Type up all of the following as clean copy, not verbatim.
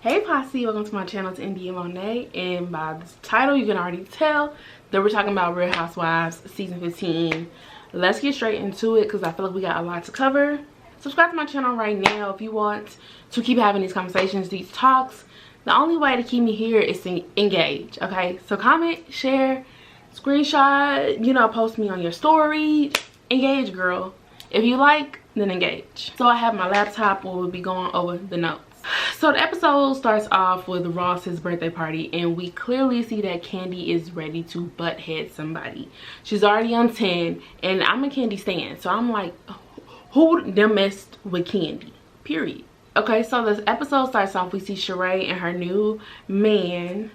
Hey Posse, welcome to my channel. It's India Monee, and by this title you can already tell that we're talking about Real Housewives season 15. Let's get straight into it because I feel like we got a lot to cover. Subscribe to my channel right now if you want to keep having these conversations, these talks. The only way to keep me here is to engage, okay? So comment, share, screenshot, you know, post me on your story. Engage, girl. If you like, then engage. So I have my laptop where we'll be going over the notes. So the episode starts off with Ross's birthday party, and we clearly see that Kandi is ready to butt head somebody. She's already on 10, and I'm a Kandi stan, so I'm like, who done messed with Kandi? Period. Okay, so this episode starts off, we see Sheree and her new man,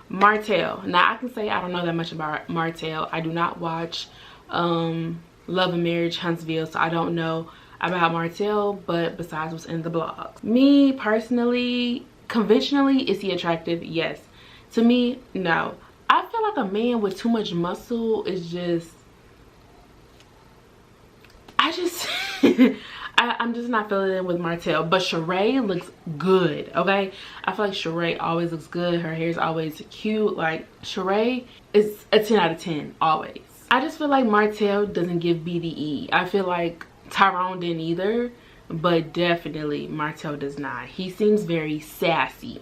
Martell. Now I can say I don't know that much about Martell. I do not watch Love and Marriage Huntsville, so I don't know about Martell, but besides what's in the blog. Me personally, conventionally, is he attractive? Yes. To me, no. I feel like a man with too much muscle is just, I'm just not feeling it with Martell. But Sheree looks good, okay? I feel like Sheree always looks good. Her hair is always cute. Like, Sheree is a 10 out of 10, always. I just feel like Martell doesn't give BDE. I feel like Tyrone didn't either, but definitely Martell does not. He seems very sassy,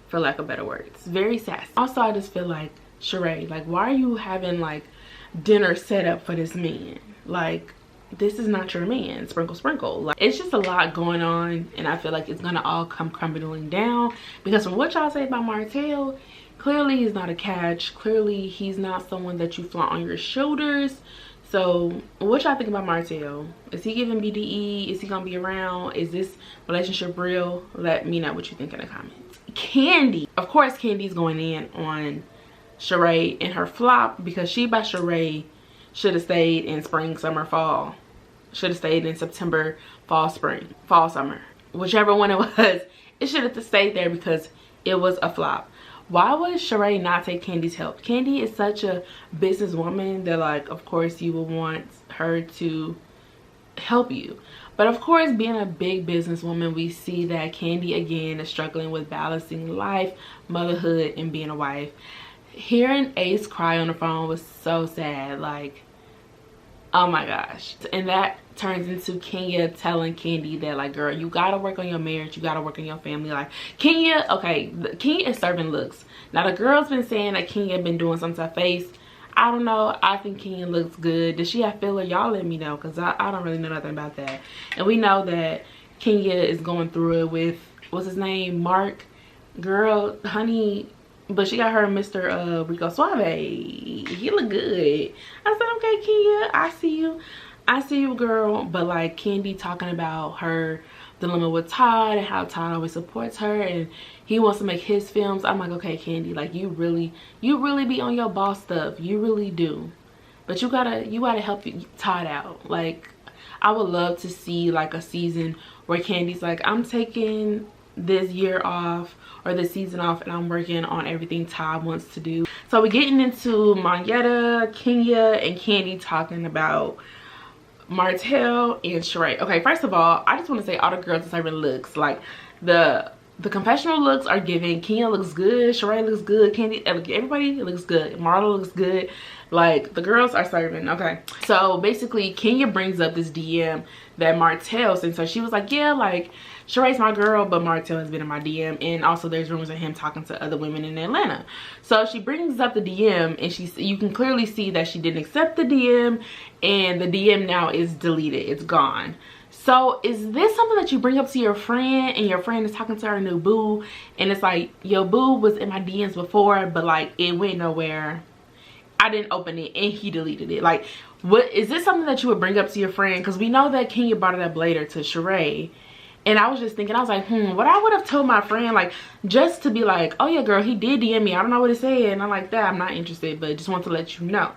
for lack of better words. Very sassy. Also, I just feel like, Sheree, like, why are you having like dinner set up for this man? Like, this is not your man. Sprinkle sprinkle. Like, it's just a lot going on, and I feel like it's gonna all come crumbling down, because from what y'all say about Martell, clearly he's not a catch. Clearly he's not someone that you flaunt on your shoulders. So what y'all think about Martell? Is he giving BDE? Is he gonna be around? Is this relationship real? Let me know what you think in the comments. Kandi, of course Kandi's going in on Sheree and her flop, because she by Sheree should have stayed in spring, summer, fall. Should have stayed in September, fall, spring, fall, summer. Whichever one it was, it should have stayed there because it was a flop. Why would Sheree not take Kandi's help? Kandi is such a businesswoman that, like, of course you would want her to help you. But of course, being a big businesswoman, we see that Kandi again is struggling with balancing life, motherhood, and being a wife. Hearing Ace cry on the phone was so sad. Like, oh my gosh. And that turns into Kenya telling Kandi that, like, girl, you gotta work on your marriage, you gotta work on your family life. Kenya, okay, Kenya is serving looks. Now the girl's been saying that Kenya been doing something to her face. I don't know. I think Kenya looks good. Does she have filler? Y'all let me know, because I don't really know nothing about that. And we know that Kenya is going through it with, what's his name, Mark. Girl, honey, but she got her Mr. Rico Suave. He look good. I said, okay, Kenya, I see you. I see you, girl. But like Kandi talking about her dilemma with Todd and how Todd always supports her and he wants to make his films. I'm like, okay, Kandi, like you really be on your boss stuff. You really do. But you gotta help Todd out. Like, I would love to see like a season where Kandi's like, I'm taking this year off or this season off and I'm working on everything Todd wants to do. So we're getting into Monyetta, Kenya, and Kandi talking about Martell and Sheree. Okay, first of all, I just want to say all the girls are serving looks. Like, the confessional looks are giving. Kenya looks good, Sheree looks good, Kandi, everybody looks good, Marlo looks good. Like, the girls are serving. Okay, so basically Kenya brings up this DM that Martell sent her. She was like, yeah, like, Sheree's my girl, but Martell has been in my DM, and also there's rumors of him talking to other women in Atlanta. So she brings up the DM, and you can clearly see that she didn't accept the DM, and the DM now is deleted. It's gone. So is this something that you bring up to your friend, and your friend is talking to her new boo, and it's like, your boo was in my DMs before, but like it went nowhere. I didn't open it and he deleted it. Like, what is this something that you would bring up to your friend? Because we know that Kenya brought it up later to Sheree. And I was just thinking, I was like, what I would have told my friend, like, just to be like, oh yeah, girl, he did DM me. I don't know what to say. And I'm like, that, I'm not interested, but just want to let you know.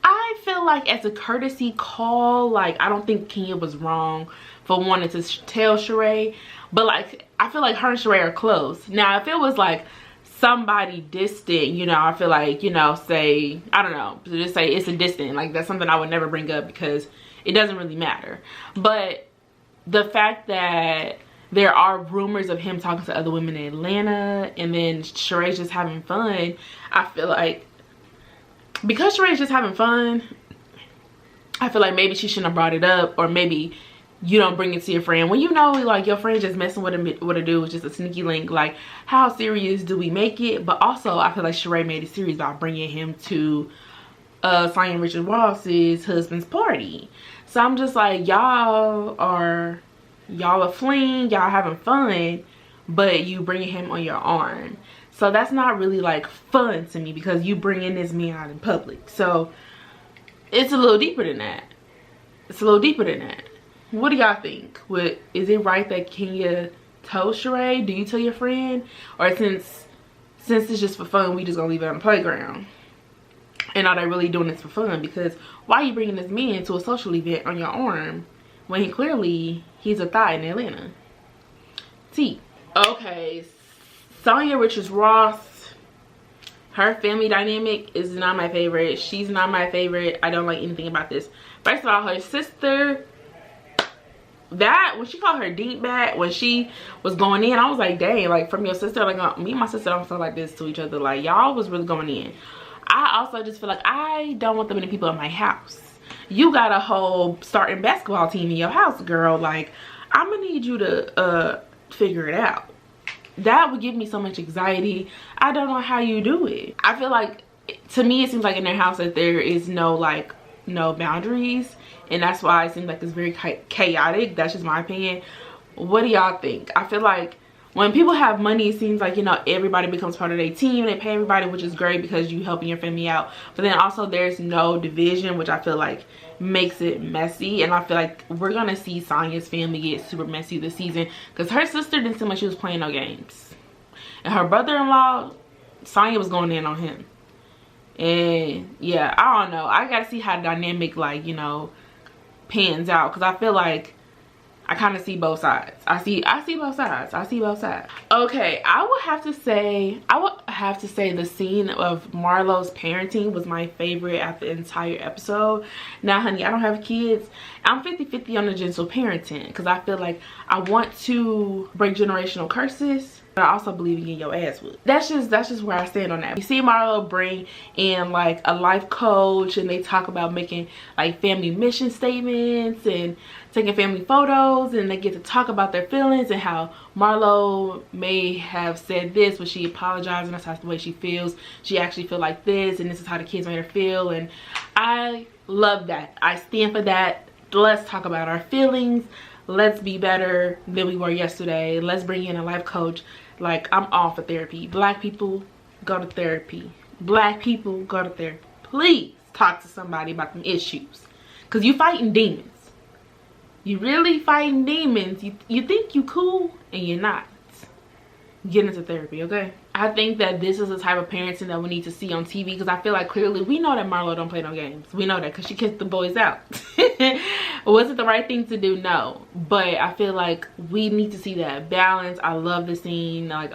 I feel like as a courtesy call, like, I don't think Kenya was wrong for wanting to tell Sheree. But like, I feel like her and Sheree are close. Now, if it was like somebody distant, you know, I feel like, you know, say, I don't know, just say it's a distant. Like, that's something I would never bring up because it doesn't really matter. But the fact that there are rumors of him talking to other women in Atlanta, and then Sheree's just having fun. I feel like because Sheree's just having fun, I feel like maybe she shouldn't have brought it up, or maybe you don't bring it to your friend when you know like your friend just messing with a dude, just a sneaky link. Like, how serious do we make it? But also I feel like Sheree made it serious by bringing him to Sonya Richard Ross's husband's party. So I'm just like, y'all are a fling, y'all having fun, but you bringing him on your arm. So that's not really like fun to me, because you bringing this man out in public. So it's a little deeper than that. It's a little deeper than that. What do y'all think? Is it right that Kenya told Sheree? Do you tell your friend? Or since it's just for fun, we just gonna leave it on the playground? And are they really doing this for fun? Because why are you bringing this man to a social event on your arm when he's a thot in Atlanta? T. Okay, Sonya Richards Ross, her family dynamic is not my favorite. She's not my favorite. I don't like anything about this. First of all, her sister, that when she called her deep back when she was going in, I was like, dang, like from your sister. Like, me and my sister don't talk like this to each other. Like, y'all was really going in. I also just feel like I don't want that many people in my house. You got a whole starting basketball team in your house, girl. Like, I'm gonna need you to figure it out. That would give me so much anxiety. I don't know how you do it. I feel like, to me, it seems like in their house that there is no boundaries, and that's why it seems like it's very chaotic. That's just my opinion. What do y'all think? I feel like when people have money, it seems like, you know, everybody becomes part of their team. They pay everybody, which is great because you helping your family out. But then also there's no division, which I feel like makes it messy. And I feel like we're gonna see Sonya's family get super messy this season, because her sister didn't seem like she was playing no games, and her brother-in-law, Sonya was going in on him. And yeah, I don't know, I gotta see how the dynamic, like, you know, pans out, because I feel like I kind of see both sides. I see both sides. I see both sides. Okay, I would have to say the scene of Marlo's parenting was my favorite at the entire episode. Now, honey, I don't have kids. I'm 50-50 on the gentle parenting, because I feel like I want to break generational curses, but I also believe in getting your ass whooped. That's just where I stand on that. You see Marlo bring in like a life coach, and they talk about making like family mission statements and taking family photos, and they get to talk about their feelings and how Marlo may have said this, but she apologized, and that's the way she feels. She actually feel like this, and this is how the kids made her feel, and I love that. I stand for that. Let's talk about our feelings. Let's be better than we were yesterday. Let's bring in a life coach. Like, I'm all for therapy. Black people, go to therapy. Black people, go to therapy. Please talk to somebody about them issues, because you fighting demons. You really fighting demons. You think you cool, and you're not. Get into therapy, okay? I think that this is the type of parenting that we need to see on TV, because I feel like clearly we know that Marlo don't play no games. We know that because she kicked the boys out. Was it the right thing to do? No. But I feel like we need to see that balance. I love the scene. Like,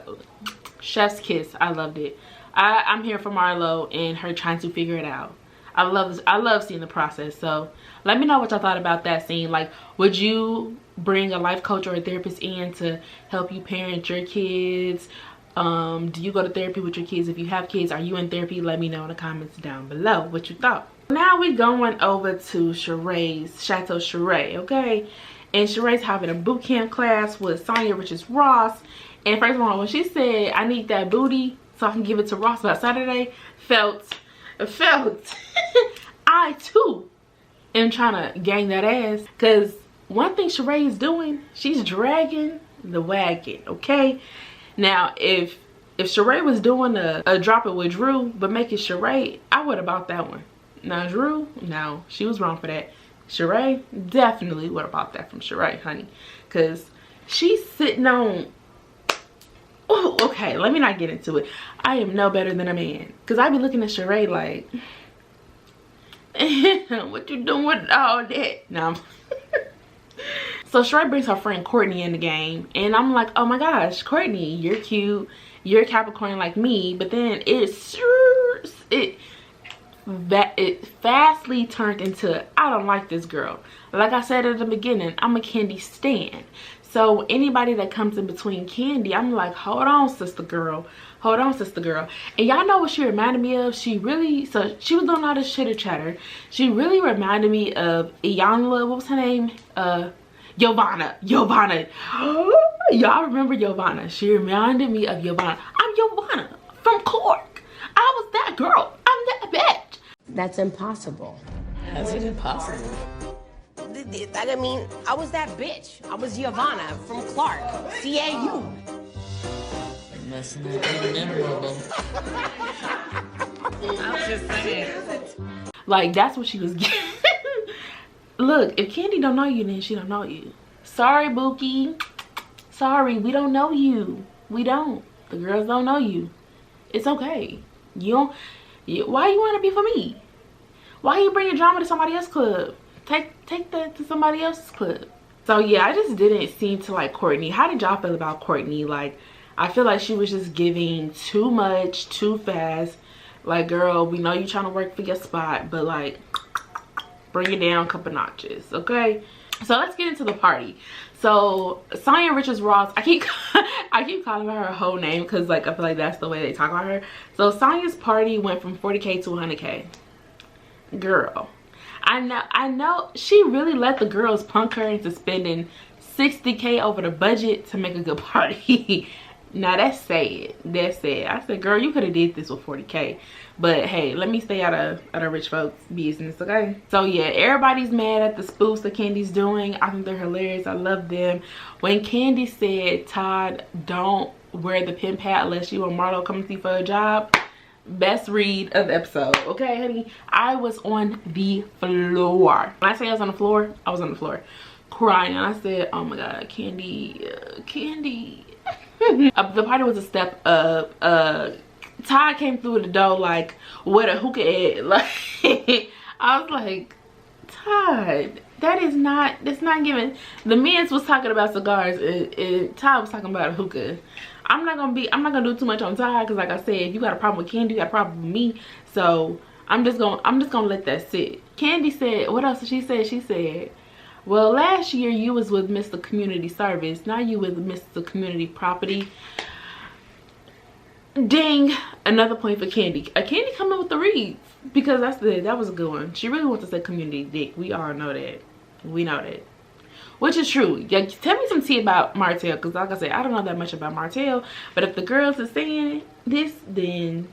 chef's kiss. I loved it. I'm here for Marlo and her trying to figure it out. I love this. I love seeing the process. So let me know what y'all thought about that scene. Like, would you bring a life coach or a therapist in to help you parent your kids? Do you go to therapy with your kids? If you have kids, are you in therapy? Let me know in the comments down below what you thought. Now we going over to Sheree's Chateau Sheree, okay? And Sheree's having a boot camp class with Sonya Richards Ross. And first of all, when she said, I need that booty so I can give it to Ross by Saturday, felt I too am trying to gang that ass. Because one thing Sheree is doing, she's dragging the wagon, okay? Now, if Sheree was doing a drop it with Drew, but make it Sheree, I would have bought that one. Now, Drew, no, she was wrong for that. Sheree, definitely would have bought that from Sheree, honey. Because she's sitting on... Oh, okay, let me not get into it. I am no better than a man. Because I be looking at Sheree like... what you doing with all that? No. So Sheree brings her friend Courtney in the game, and I'm like, oh my gosh, Courtney, you're cute, you're Capricorn like me. But then it fastly turned into, I don't like this girl. Like I said at the beginning, I'm a Candy stan. So anybody that comes in between Kandi, I'm like, hold on, sister girl. Hold on, sister girl. And y'all know what she reminded me of? She was doing all this chitter chatter. She really reminded me of Iyanla. What was her name? Giovanna. Y'all remember Giovanna? She reminded me of Giovanna. I'm Giovanna from Clark. I was that girl. I'm that bitch. That's impossible. How's it impossible? I mean, I was that bitch. I was Giovanna from Clark. CAU. It must not be memorable. I'm just saying. Like, that's what she was getting. Look, if Kandi don't know you, then she don't know you. Sorry, Bookie. Sorry, we don't know you. We don't. The girls don't know you. It's okay. Why you want to be for me? Why you bringing drama to somebody else's club? Take that to somebody else's club. So yeah, I just didn't seem to like Courtney. How did y'all feel about Courtney? Like, I feel like she was just giving too much, too fast. Like, girl, we know you trying to work for your spot, but like, bring it down a couple notches, okay? So let's get into the party. So Sonya Richards Ross, I keep calling her whole name because like I feel like that's the way they talk about her. So Sonya's party went from 40K to 100K. Girl, I know she really let the girls punk her into spending 60K over the budget to make a good party. Now that's sad. That's sad. I said, girl, you could have did this with 40K. But hey, let me stay out of rich folks' business, okay? So yeah, everybody's mad at the spoofs that Kandi's doing. I think they're hilarious. I love them. When Kandi said, Todd, don't wear the pin pad unless you and Marlo come to see for a job. Best read of the episode, okay, honey? I was on the floor. When I say I was on the floor, I was on the floor crying. I said, oh my God, Kandi. The party was a step up. Todd came through the door like, what a hookah at. Like, I was like, Todd, that's not giving. The men's was talking about cigars and Todd was talking about a hookah. I'm not gonna do too much on Todd because like I said, if you got a problem with Kandi, you got a problem with me. So I'm just gonna let that sit. Kandi said, what else did she say? She said, well, last year you was with Mr. Community Service. Now you with Mr. Community Property. Ding, another point for Kandi. Kandi coming with the reads because that was a good one. She really wants to say community dick. We all know that. We know that. Which is true. Yeah, tell me some tea about Martell because like I said, I don't know that much about Martell. But if the girls are saying this, then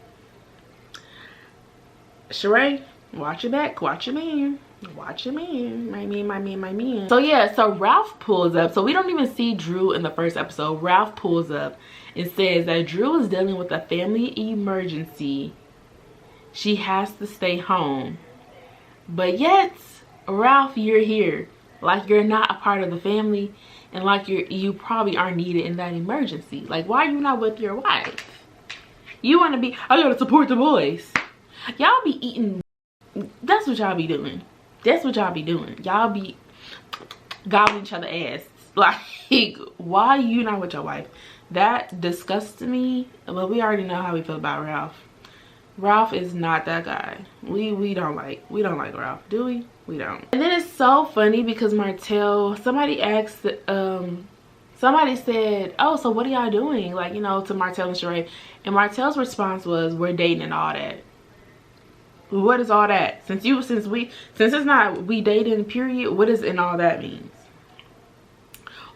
Sheree, watch your back, watch your man. Watch your man. My man. So yeah, so Ralph pulls up. So we don't even see Drew in the first episode. Ralph pulls up and says that Drew is dealing with a family emergency. She has to stay home. But yet, Ralph, you're here. Like you're not a part of the family and like you probably are needed in that emergency. Like, why are you not with your wife? You want to be, I gotta support the boys. Y'all be eating, that's what y'all be doing. That's what y'all be doing. Y'all be gobbling each other ass. Like, why are you not with your wife? That disgusts me. But we already know how we feel about Ralph. Ralph is not that guy. We don't like Ralph, do we? We don't. And then it's so funny because Martell, somebody asked, somebody said, oh, so what are y'all doing? Like, you know, to Martell and Sheree. And Martell's response was, we're dating and all that. What is all that? Since it's not we dating period, what does and all that means?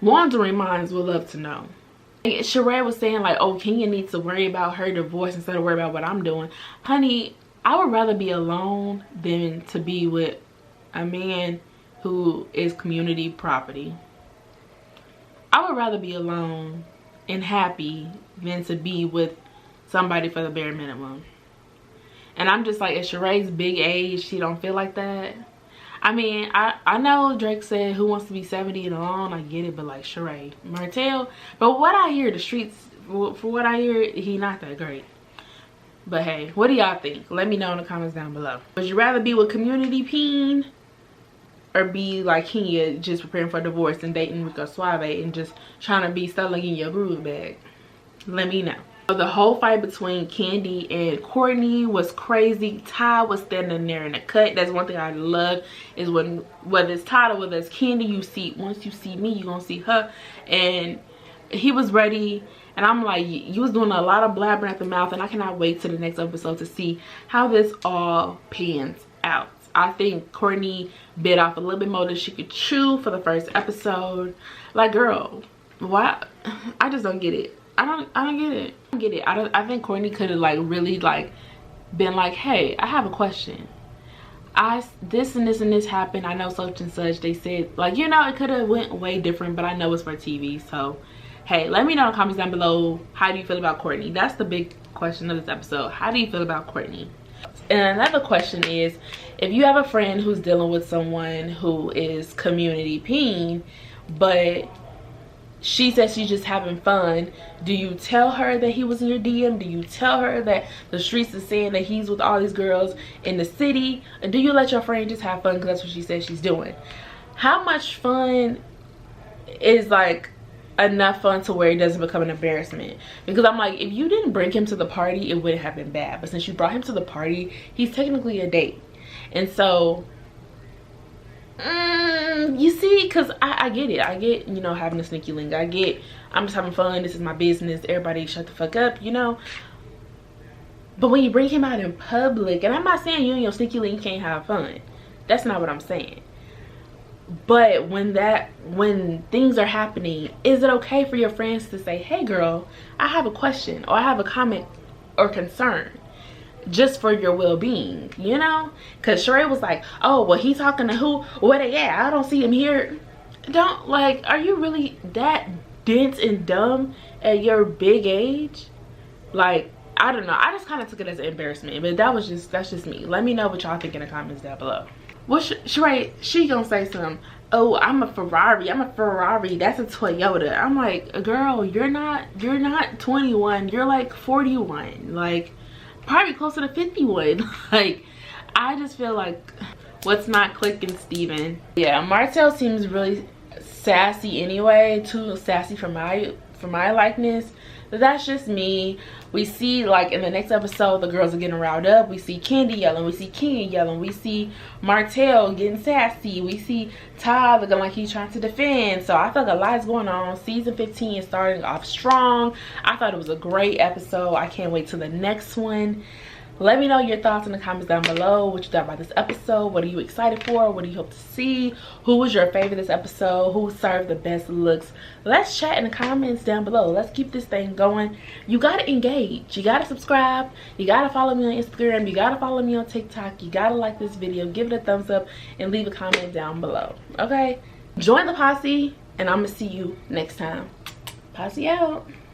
Wandering minds would love to know. Sheree was saying like, oh, Kenya needs to worry about her divorce instead of worry about what I'm doing. Honey, I would rather be alone than to be with a man who is community property. I would rather be alone and happy than to be with somebody for the bare minimum. And I'm just like, at Sheree's big age, she don't feel like that. I mean, I know Drake said who wants to be 70 and alone. I get it, but like Sheree, Martell. But what I hear, the streets, for what I hear, he not that great. But hey, what do y'all think? Let me know in the comments down below. Would you rather be with community peen or be like Kenya, just preparing for divorce and dating Rico Suave and just trying to be stuck like in your groove bag? Let me know. The whole fight between Candy and Courtney was crazy. Ty was standing there in the cut. That's one thing I love, is when, whether it's Ty or whether it's Candy, you see, once you see me, you're gonna see her. And he was ready, and I'm like, you was doing a lot of blabbering at the mouth, and I cannot wait to the next episode to see how this all pans out. I think Courtney bit off a little bit more than she could chew for the first episode. Like, girl, why? I just don't get it. I don't get it. I don't get it. I think Courtney could have like really like been like, hey, I have a question. This and this and this happened. I know such and such. They said, like, you know, it could have went way different, but I know it's for TV. So, hey, let me know in the comments down below, how do you feel about Courtney? That's the big question of this episode. How do you feel about Courtney? And another question is, if you have a friend who's dealing with someone who is community peen, but she says she's just having fun, do you tell her that he was in your DM? Do you tell her that the streets is saying that he's with all these girls in the city? Or do you let your friend just have fun because that's what she says she's doing? How much fun is like enough fun to where it doesn't become an embarrassment? Because I'm like, if you didn't bring him to the party, it wouldn't have been bad. But since you brought him to the party, he's technically a date. And so you see, because I get it. I get, you know, having a sneaky link. I get, I'm just having fun. This is my business. Everybody shut the fuck up, you know. But when you bring him out in public, and I'm not saying you and your sneaky link can't have fun. That's not what I'm saying. But when things are happening, is it okay for your friends to say, hey girl, I have a question, or I have a comment or concern, just for your well-being, you know? Because Sheree was like, oh, well, he talking to who? Where they at? I don't see him here. Don't, like, are you really that dense and dumb at your big age? Like, I don't know. I just kind of took it as an embarrassment, but that's just me. Let me know what y'all think in the comments down below. Well, Sheree, she gonna say something, oh, I'm a Ferrari, that's a Toyota. I'm like, girl, you're not 21, you're like 41, like probably closer to 51. Like, I just feel like, what's not clicking, Steven? Yeah, Martell seems really sassy anyway, too sassy for my likeness. But that's just me. We see, like, in the next episode, the girls are getting riled up. We see Candy yelling. We see King yelling. We see Martell getting sassy. We see Ty looking like he's trying to defend. So I feel like a lot is going on. Season 15 is starting off strong. I thought it was a great episode. I can't wait till the next one. Let me know your thoughts in the comments down below. What you thought about this episode. What are you excited for? What do you hope to see? Who was your favorite this episode? Who served the best looks? Let's chat in the comments down below. Let's keep this thing going. You gotta engage. You gotta subscribe. You gotta follow me on Instagram. You gotta follow me on TikTok. You gotta like this video. Give it a thumbs up and leave a comment down below. Okay? Join the posse, and I'm gonna see you next time. Posse out.